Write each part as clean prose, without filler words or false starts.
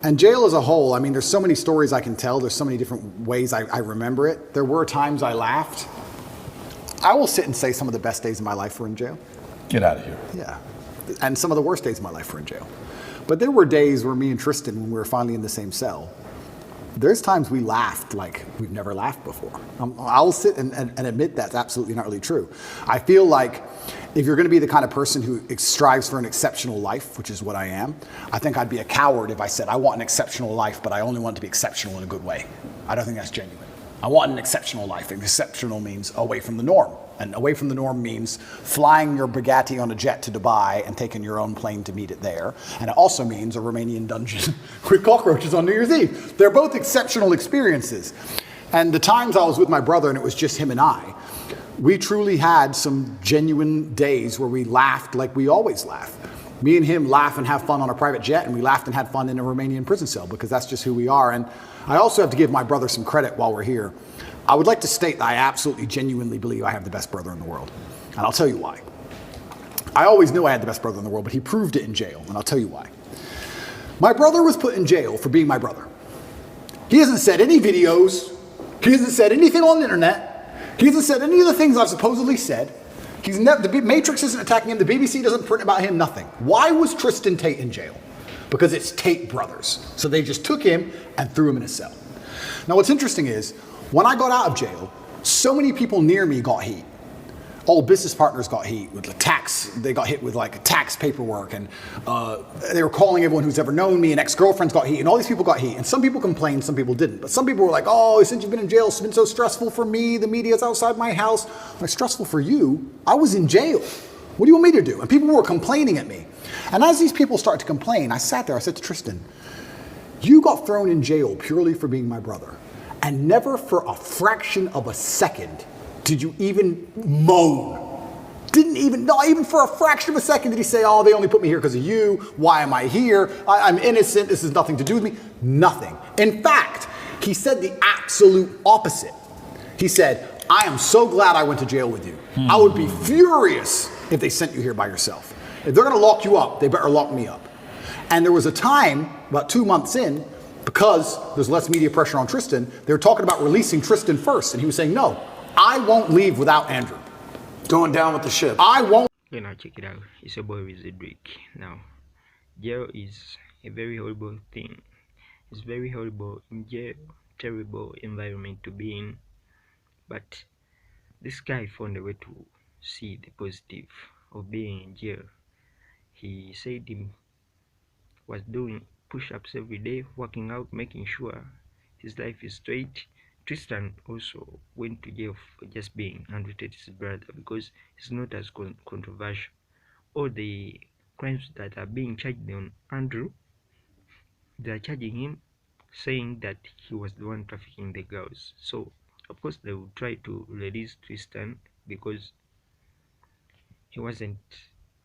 And jail as a whole, I mean, there's so many stories I can tell. There's so many different ways I remember it. There were times I laughed. I will sit and say some of the best days of my life were in jail. Get out of here. Yeah. And some of the worst days of my life were in jail. But there were days where me and Tristan, when we were finally in the same cell, there's times we laughed like we've never laughed before. I'll sit and admit that's absolutely not really true. I feel like if you're going to be the kind of person who strives for an exceptional life, which is what I am, I think I'd be a coward if I said I want an exceptional life, but I only want it to be exceptional in a good way. I don't think that's genuine. I want an exceptional life. And exceptional means away from the norm. And away from the norm means flying your Bugatti on a jet to Dubai and taking your own plane to meet it there. And it also means a Romanian dungeon with cockroaches on New Year's Eve. They're both exceptional experiences. And the times I was with my brother and it was just him and I, we truly had some genuine days where we laughed like we always laugh. Me and him laugh and have fun on a private jet, and we laughed and had fun in a Romanian prison cell because that's just who we are. And I also have to give my brother some credit while we're here. I would like to state that I absolutely, genuinely believe I have the best brother in the world. And I'll tell you why. I always knew I had the best brother in the world, but he proved it in jail, and I'll tell you why. My brother was put in jail for being my brother. He hasn't said any videos. He hasn't said anything on the internet. He hasn't said any of the things I've supposedly said. The Matrix isn't attacking him. The BBC doesn't print about him, nothing. Why was Tristan Tate in jail? Because it's Tate brothers. So they just took him and threw him in a cell. Now what's interesting is, when I got out of jail, so many people near me got heat. Old business partners got heat with the tax. They got hit with like tax paperwork, and they were calling everyone who's ever known me, and ex-girlfriends got heat, and all these people got heat. And some people complained, some people didn't. But some people were like, oh, since you've been in jail, it's been so stressful for me. The media's outside my house. I'm like, stressful for you? I was in jail. What do you want me to do? And people were complaining at me. And as these people started to complain, I sat there, I said to Tristan, you got thrown in jail purely for being my brother. And never for a fraction of a second did you even moan. Not even for a fraction of a second did he say, oh, they only put me here because of you. Why am I here? I'm innocent. This has nothing to do with me. Nothing. In fact, he said the absolute opposite. He said, I am so glad I went to jail with you. I would be furious if they sent you here by yourself. If they're going to lock you up, they better lock me up. And there was a time, about 2 months in, because there's less media pressure on Tristan, they were talking about releasing Tristan first. And he was saying, no, I won't leave without Andrew. Going down with the ship. I won't. Okay, now check it out. It's your boy with Drake. Now, jail is a very horrible thing. It's very horrible in jail, terrible environment to be in. But this guy found a way to see the positive of being in jail. He said he was doing push-ups every day, working out, making sure his life is straight. Tristan also went to jail for just being Andrew Tate's brother because it's not as controversial. All the crimes that are being charged on Andrew, they are charging him, saying that he was the one trafficking the girls. So of course they will try to release Tristan because he wasn't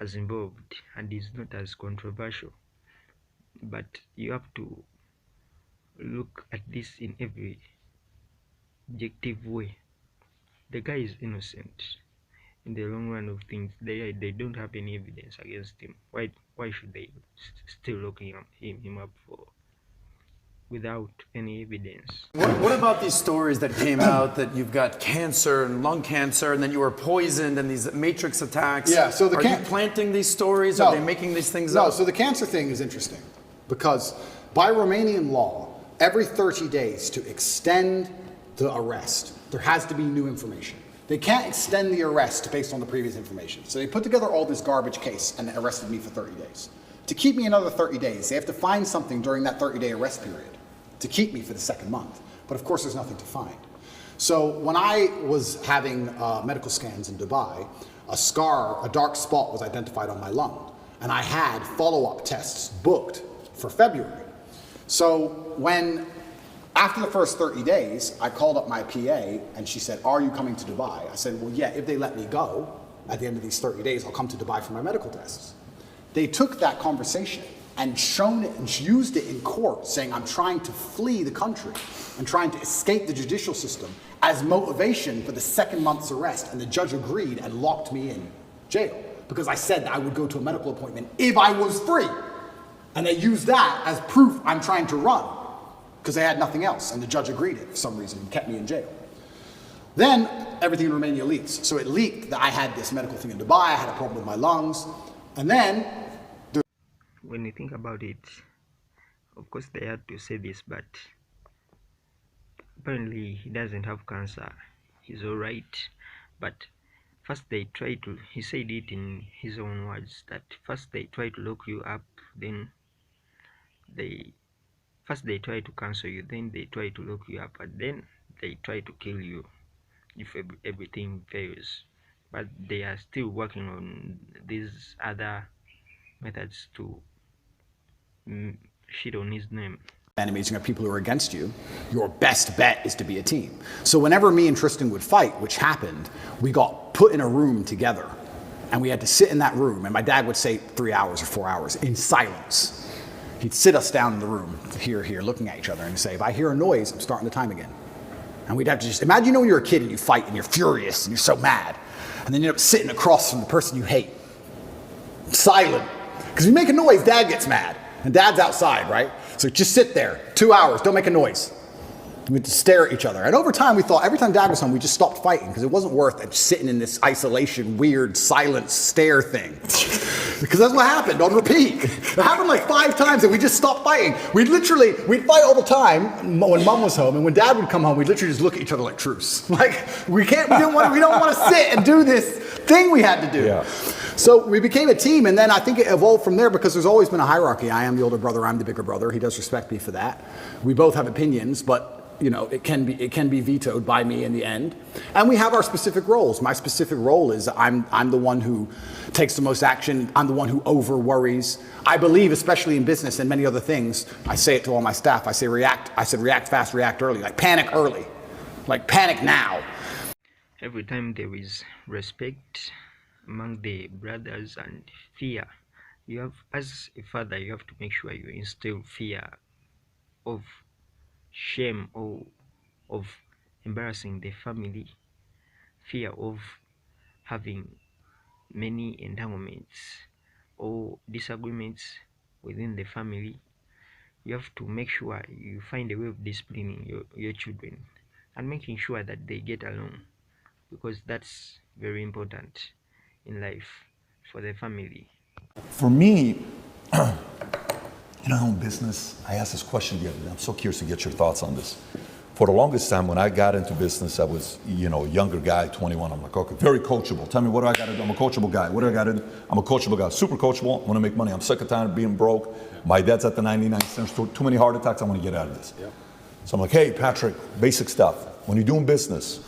as involved and is not as controversial. But you have to look at this in every objective way. The guy is innocent. In the long run of things, they don't have any evidence against him. Why should they still looking him up for without any evidence? What about these stories that came out that you've got cancer and lung cancer, and then you were poisoned, and these Matrix attacks? Yeah. So are you planting these stories? No. Are they making these things up? No. So the cancer thing is interesting because by Romanian law, every 30 days to extend the arrest, there has to be new information. They can't extend the arrest based on the previous information. So they put together all this garbage case and arrested me for 30 days. To keep me another 30 days, they have to find something during that 30-day arrest period to keep me for the second month. But of course, there's nothing to find. So when I was having medical scans in Dubai, a dark spot was identified on my lung. And I had follow-up tests booked for February. So after the first 30 days, I called up my PA and she said, are you coming to Dubai? I said, well, yeah, if they let me go at the end of these 30 days, I'll come to Dubai for my medical tests. They took that conversation and shown it and used it in court saying I'm trying to flee the country and trying to escape the judicial system as motivation for the second month's arrest. And the judge agreed and locked me in jail because I said that I would go to a medical appointment if I was free. And they used that as proof I'm trying to run, because they had nothing else, and the judge agreed it for some reason and kept me in jail. Then everything in Romania leaks. So it leaked that I had this medical thing in Dubai, I had a problem with my lungs, and then... When you think about it, of course they had to say this, but apparently he doesn't have cancer. He's alright. But first they try to, he said it in his own words, that first they try to lock you up, then first they try to cancel you, then they try to lock you up, and then they try to kill you if everything fails. But they are still working on these other methods to shit on his name. Enemies, you have people who are against you, your best bet is to be a team. So whenever me and Tristan would fight, which happened, we got put in a room together, and we had to sit in that room, and my dad would say 3 hours or 4 hours in silence. He'd sit us down in the room, here, looking at each other, and say, if I hear a noise, I'm starting the time again. And we'd have to just, imagine when you're a kid and you fight and you're furious and you're so mad, and then you end up sitting across from the person you hate. Silent. Because if you make a noise, Dad gets mad. And Dad's outside, right? So just sit there, 2 hours, don't make a noise. We had to stare at each other. And over time, we thought, every time Dad was home, we just stopped fighting, because it wasn't worth it sitting in this isolation, weird, silent stare thing. Because that's what happened on repeat. It happened like 5 times, and we just stopped fighting. We'd fight all the time when Mom was home, and when Dad would come home, we'd literally just look at each other like truce. Like, we don't want to sit and do this thing we had to do. Yeah. So we became a team, and then I think it evolved from there, because there's always been a hierarchy. I am the older brother, I'm the bigger brother. He does respect me for that. We both have opinions, but you know, it can be vetoed by me in the end. And we have our specific roles. My specific role is I'm the one who takes the most action. I'm the one who over worries. I believe, especially in business and many other things, I say it to all my staff. I said react fast, react early. Like panic early, like panic now. Every time there is respect among the brothers and fear, you have, as a father, you have to make sure you instill fear of shame or of embarrassing the family, fear of having many entanglements or disagreements within the family. You have to make sure you find a way of disciplining your children and making sure that they get along, because that's very important in life for the family. For me, in our own business, I asked this question the other day. I'm so curious to get your thoughts on this. For the longest time, when I got into business, I was, a younger guy, 21. I'm like, okay, very coachable. Tell me, what do I got to do? I'm a coachable guy. What do I got to do? I'm a coachable guy. Super coachable. I want to make money. I'm sick of time of being broke. My dad's at the 99 cents. Too many heart attacks. I want to get out of this. So I'm like, hey, Patrick, basic stuff. When you're doing business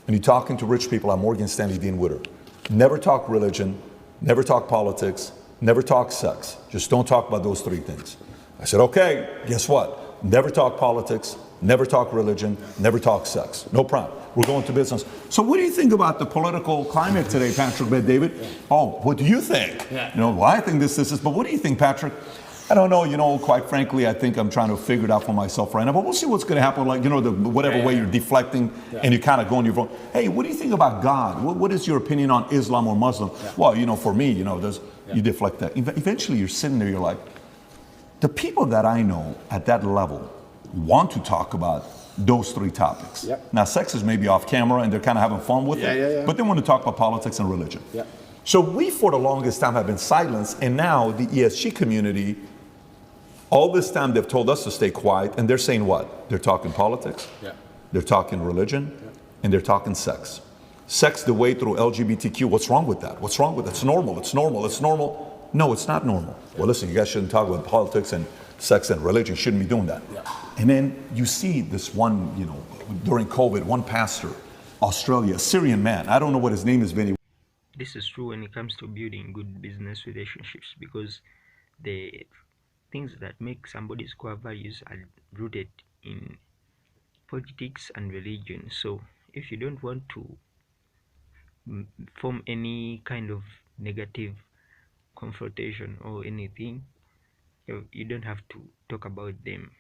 and you're talking to rich people, I'm Morgan Stanley Dean Witter. Never talk religion. Never talk politics. Never talk sex. Just don't talk about those 3 things. I said, okay, guess what? Never talk politics, never talk religion, never talk sex. No problem. We're going to business. So what do you think about the political climate today, Patrick, David? Oh, what do you think? Well, I think this, but what do you think, Patrick? I don't know, quite frankly, I think I'm trying to figure it out for myself right now, but we'll see what's going to happen, like, whatever way you're deflecting and you kind of go on your phone. Hey, what do you think about God? What is your opinion on Islam or Muslim? Well, for me, you deflect that. Eventually you're sitting there, you're like, the people that I know at that level want to talk about those 3 topics. Now, sex is maybe off camera and they're kind of having fun with it, but they want to talk about politics and religion. So we, for the longest time, have been silenced, and now the ESG community, all this time they've told us to stay quiet, and they're saying what? They're talking politics, they're talking religion, and they're talking sex. Sex the way through LGBTQ, what's wrong with that? What's wrong with it? It's normal, it's normal, it's normal. No, it's not normal. Well, listen, you guys shouldn't talk about politics and sex and religion. You shouldn't be doing that. And then you see this one, during COVID, one pastor, Australia, a Syrian man. I don't know what his name is, Vinny. This is true when it comes to building good business relationships, because the things that make somebody's core values are rooted in politics and religion. So if you don't want to form any kind of negative confrontation or anything, you don't have to talk about them.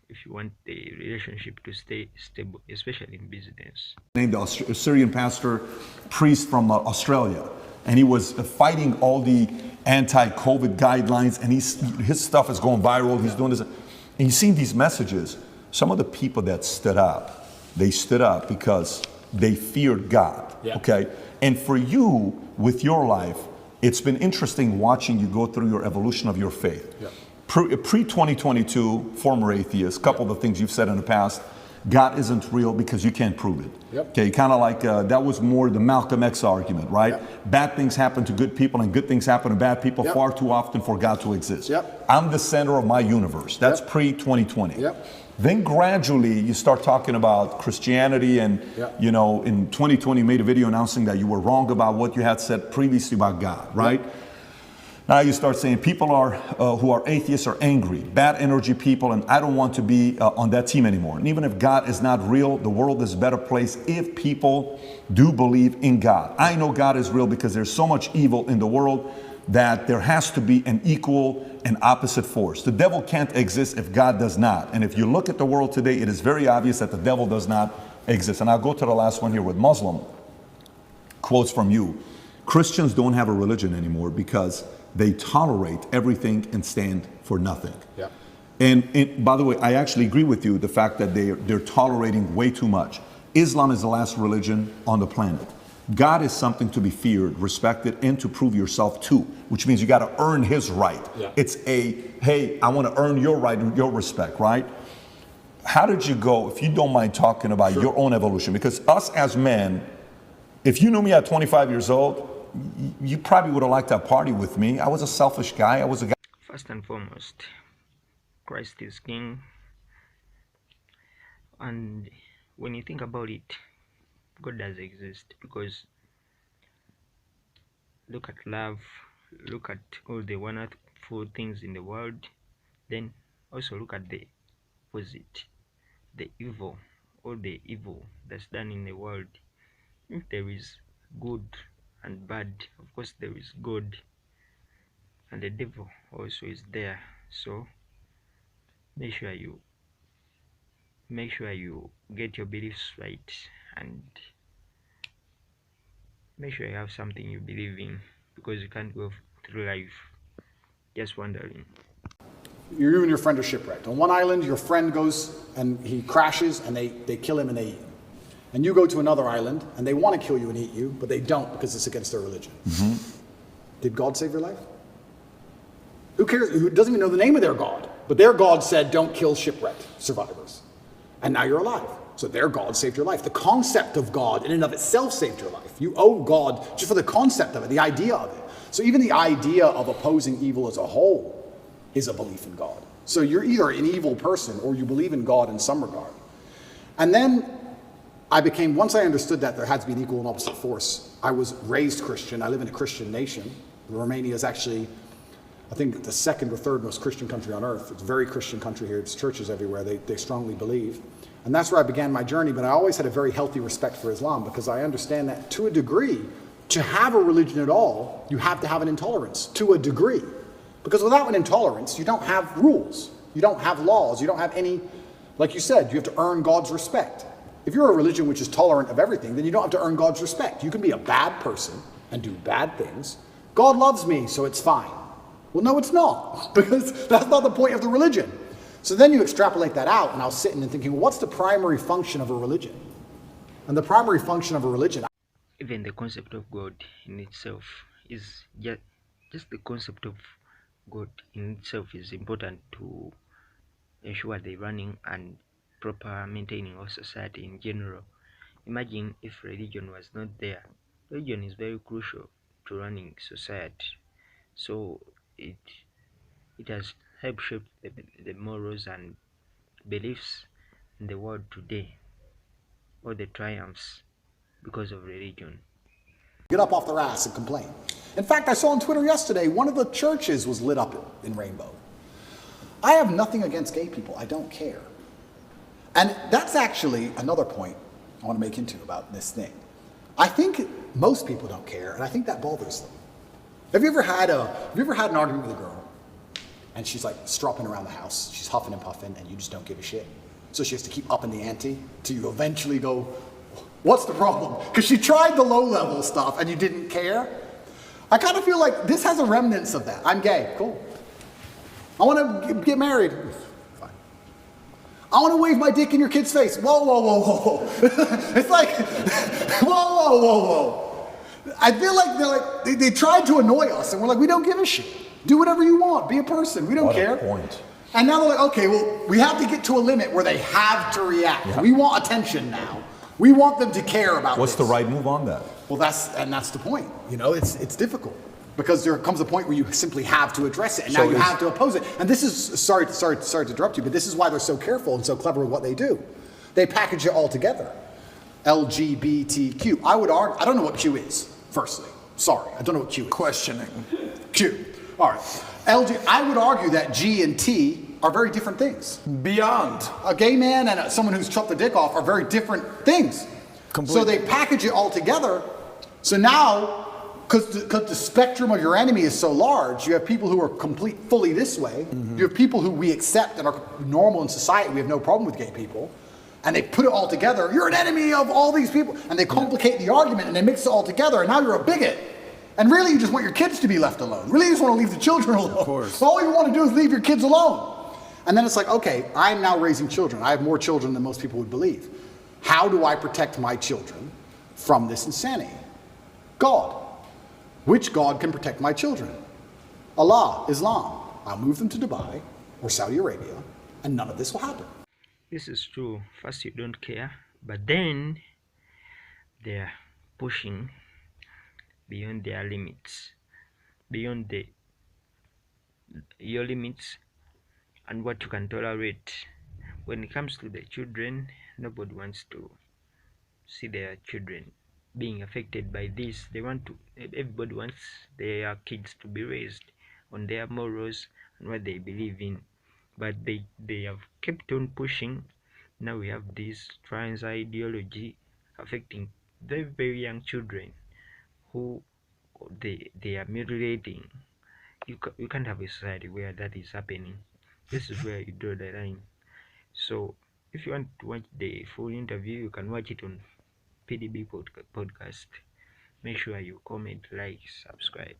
if you want the relationship to stay stable, especially in business. Named the Syrian pastor, priest from Australia, and he was fighting all the anti-COVID guidelines, and his stuff is going viral. He's doing this, and you've seen these messages. Some of the people that stood up, they stood up because they feared God. Yeah. Okay, and for you with your life, it's been interesting watching you go through your evolution of your faith. Yeah. Pre-2022, former atheist, couple of the things you've said in the past, God isn't real because you can't prove it. Yep. Okay, kind of like that was more the Malcolm X argument, right? Yep. Bad things happen to good people and good things happen to bad people Yep. far too often for God to exist. Yep. I'm the center of my universe. That's Yep. pre-2020. Yep. Then gradually you start talking about Christianity, and Yep. you know, in 2020 you made a video announcing that you were wrong about what you had said previously about God, right? Yep. Now you start saying people are who are atheists are angry, bad energy people, and I don't want to be on that team anymore. And even if God is not real, the world is a better place if people do believe in God. I know God is real because there's so much evil in the world that there has to be an equal and opposite force. The devil can't exist if God does not. And if you look at the world today, it is very obvious that the devil does not exist. And I'll go to the last one here with Muslim. Quotes from you. Christians don't have a religion anymore because they tolerate everything and stand for nothing. Yeah. And by the way, I actually agree with you, the fact that they're tolerating way too much. Islam is the last religion on the planet. God is something to be feared, respected, and to prove yourself to, which means you got to earn his right. Yeah. It's hey, I want to earn your right and your respect, right? How did you go, if you don't mind talking about your own evolution? Because us as men, if you knew me at 25 years old, you probably would have liked to party with me. I was a selfish guy. I was a guy. First and foremost, Christ is King. And when you think about it, God does exist, because look at love, look at all the wonderful things in the world, then also look at the opposite, the evil, all the evil that's done in the world. If there is good and bad, of course there is good, and the devil also is there. So make sure you get your beliefs right, and make sure you have something you believe in, because you can't go through life just wondering. You and your friend are shipwrecked. On one island, your friend goes and he crashes and they kill him and they eat him. And you go to another island and they want to kill you and eat you, but they don't because it's against their religion. Mm-hmm. Did God save your life? Who cares? Who doesn't even know the name of their God? But their God said, don't kill shipwrecked survivors. And now you're alive. So their God saved your life. The concept of God in and of itself saved your life. You owe God just for the concept of it, the idea of it. So even the idea of opposing evil as a whole is a belief in God. So you're either an evil person or you believe in God in some regard. And then once I understood that there had to be an equal and opposite force, I was raised Christian. I live in a Christian nation. Romania is actually, I think, the second or third most Christian country on earth. It's a very Christian country here. It's churches everywhere. They strongly believe. And that's where I began my journey. But I always had a very healthy respect for Islam, because I understand that to a degree, to have a religion at all, you have to have an intolerance to a degree. Because without an intolerance, you don't have rules. You don't have laws. You don't have any, like you said, you have to earn God's respect. If you're a religion which is tolerant of everything, then you don't have to earn God's respect. You can be a bad person and do bad things. God loves me, so it's fine. Well, no, it's not, because that's not the point of the religion. So then you extrapolate that out, and I was sitting and thinking, well, what's the primary function of a religion? And the primary function of a religion... Even the concept of God in itself is just the concept of God in itself is important to ensure the running and proper maintaining of society in general. Imagine if religion was not there. Religion is very crucial to running society. So it has helped shape the morals and beliefs in the world today, all the triumphs because of religion. Get up off their ass and complain. In fact, I saw on Twitter yesterday, one of the churches was lit up in rainbow. I have nothing against gay people. I don't care. And that's actually another point I want to make into about this thing. I think most people don't care, and I think that bothers them. Have you ever had an argument with a girl, and she's like stropping around the house. She's huffing and puffing, and you just don't give a shit. So she has to keep upping the ante till you eventually go, what's the problem? Because she tried the low-level stuff and you didn't care. I kind of feel like this has a remnants of that. I'm gay, cool. I want to get married. Fine. I want to wave my dick in your kid's face. Whoa, whoa, whoa, whoa, whoa. It's like, whoa, whoa, whoa, whoa. I feel like they tried to annoy us, and we're like, we don't give a shit. Do whatever you want. Be a person. We don't care. What a point. And now they're like, okay, well, we have to get to a limit where they have to react. Yeah. We want attention now. We want them to care about What's this. the right move on that? Well, that's the point. You know, it's difficult because there comes a point where you simply have to address it, and So now you have to oppose it. And this is sorry to interrupt you, but this is why they're so careful and so clever with what they do. They package it all together. LGBTQ. I would argue. I don't know what Q is. Firstly, sorry, I don't know what Q is. Questioning. Q. All right. I would argue that G and T are very different things. Beyond. A gay man and someone who's chopped the dick off are very different things. Completely. So they package it all together. So now, because the spectrum of your enemy is so large, you have people who are fully this way. Mm-hmm. You have people who we accept and are normal in society. We have no problem with gay people. And they put it all together. You're an enemy of all these people. And they complicate the argument and they mix it all together. And now you're a bigot. And really, you just want your kids to be left alone. Really, you just want to leave the children alone. Of course. All you want to do is leave your kids alone. And then it's like, okay, I'm now raising children. I have more children than most people would believe. How do I protect my children from this insanity? God. Which God can protect my children? Allah, Islam. I'll move them to Dubai or Saudi Arabia, and none of this will happen. This is true. First, you don't care, but then they're pushing beyond their limits, beyond your limits and what you can tolerate. When it comes to the children, nobody wants to see their children being affected by this. Everybody wants their kids to be raised on their morals and what they believe in, but they have kept on pushing. Now we have this trans ideology affecting very, very young children who they are mutilating. You can't have a society where that is happening. This is where you draw the line. So if you want to watch the full interview, you can watch it on PDB podcast. Make sure you comment, like, subscribe.